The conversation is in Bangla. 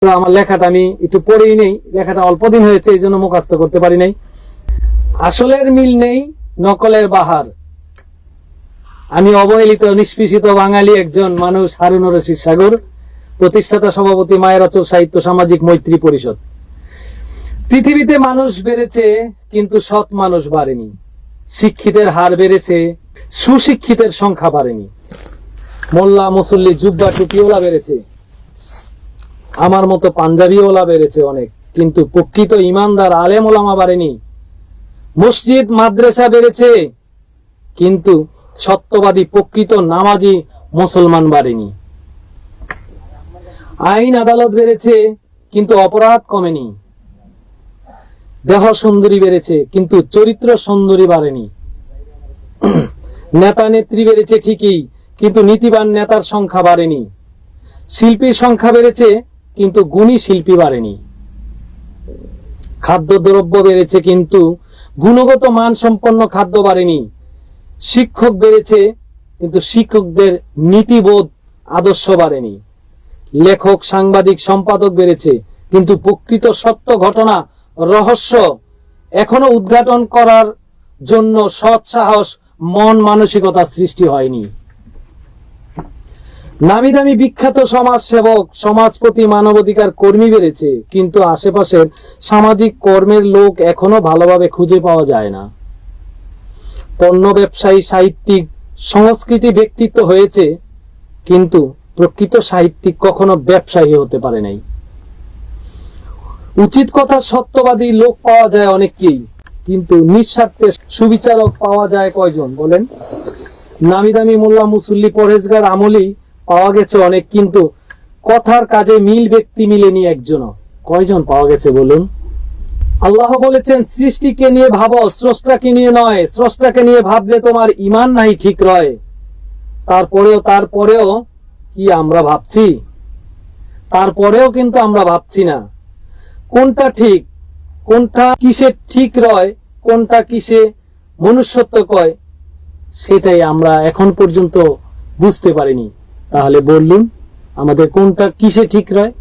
তো আমার লেখাটা আমি একটু পড়েই নেই, লেখাটা অল্প দিন হয়েছে, এই জন্য মুখস্থ করতে পারি নাই। আসলের মিল নেই, নকলের বাহার। আমি অবহেলিত নিষ্পেষিত বাঙালি একজন মানুষ, হারুন রশিদ সাগর, প্রতিষ্ঠাতা সভাপতি মায়েরাচল সাহিত্য সামাজিক মৈত্রী পরিষদ। পৃথিবীতে মানুষ বেড়েছে কিন্তু সৎ মানুষ বাড়েনি। শিক্ষিতের হার বেড়েছে, সুশিক্ষিতের সংখ্যা বাড়েনি। মোল্লা মুসল্লি জুব্বা টুপিওয়ালা বেড়েছে, আমার মতো পাঞ্জাবিওয়ালা বেড়েছে অনেক, কিন্তু প্রকৃত ইমানদার আলেম ওলামা বাড়েনি। মসজিদ মাদ্রাসা বেড়েছে কিন্তু সত্যবাদী প্রকৃত নামাজি মুসলমান বাড়েনি। আইন আদালত বেড়েছে কিন্তু অপরাধ কমেনি। দেহ সুন্দরী বেড়েছে কিন্তু চরিত্র সুন্দরী বাড়েনি। নেতা নেত্রী বেড়েছে ঠিকই, কিন্তু নীতিবান নেতার সংখ্যা বাড়েনি। শিল্পীর সংখ্যা বেড়েছে কিন্তু গুণী শিল্পী বাড়েনি। খাদ্যদ্রব্য বেড়েছে কিন্তু গুণগত মান সম্পন্ন খাদ্য বাড়েনি। শিক্ষক বেড়েছে কিন্তু শিক্ষকদের নীতিবোধ আদর্শ বাড়েনি। লেখক সাংবাদিক সম্পাদক বেড়েছে কিন্তু প্রকৃত সত্য ঘটনা রহস্য এখনো উদ্ঘাটন করার জন্য সৎ সাহস মন মানসিকতা সৃষ্টি হয়নি। নামি দামি বিখ্যাত সমাজ সেবক সমাজপতি মানবাধিকার কর্মী বেড়েছে কিন্তু আশেপাশের সামাজিক কর্মের লোক এখনো ভালোভাবে খুঁজে পাওয়া যায় না। পণ্য ব্যবসায়ী সাহিত্যিক সংস্কৃতি ব্যক্তিত্ব হয়েছে কিন্তু প্রকৃত সাহিত্যিক কখনো ব্যবসায়ী হতে পারে নাই। উচিত কথা সত্যবাদী লোক পাওয়া যায় অনেককেই, কিন্তু নিঃস্বার্থে সুবিচারক পাওয়া যায় কয়জন বলেন? নামি দামি মোল্লা মুসল্লি পরেজগার আমলি পাওয়া গেছে অনেক, কিন্তু কথার কাজে মিল ব্যক্তি মিলেনি একজনও। কয়জন পাওয়া গেছে বলুন? আল্লাহ বলেছেন, সৃষ্টিকে নিয়ে ভাবো, স্রষ্টাকে নিয়ে নয়। স্রষ্টাকে নিয়ে ভাবলে তোমার ঈমান নাই ঠিক রয়। তারপরেও কি আমরা ভাবছি? তারপরেও কিন্তু আমরা ভাবছি না কোনটা ঠিক, কোনটা কিসে ঠিক রয়, কোনটা কিসে মনুষ্যত্ব কয়, সেটাই আমরা এখন পর্যন্ত বুঝতে পারিনি। তাহলে বলুন, আমাদের কোনটা কিসে ঠিক রয়?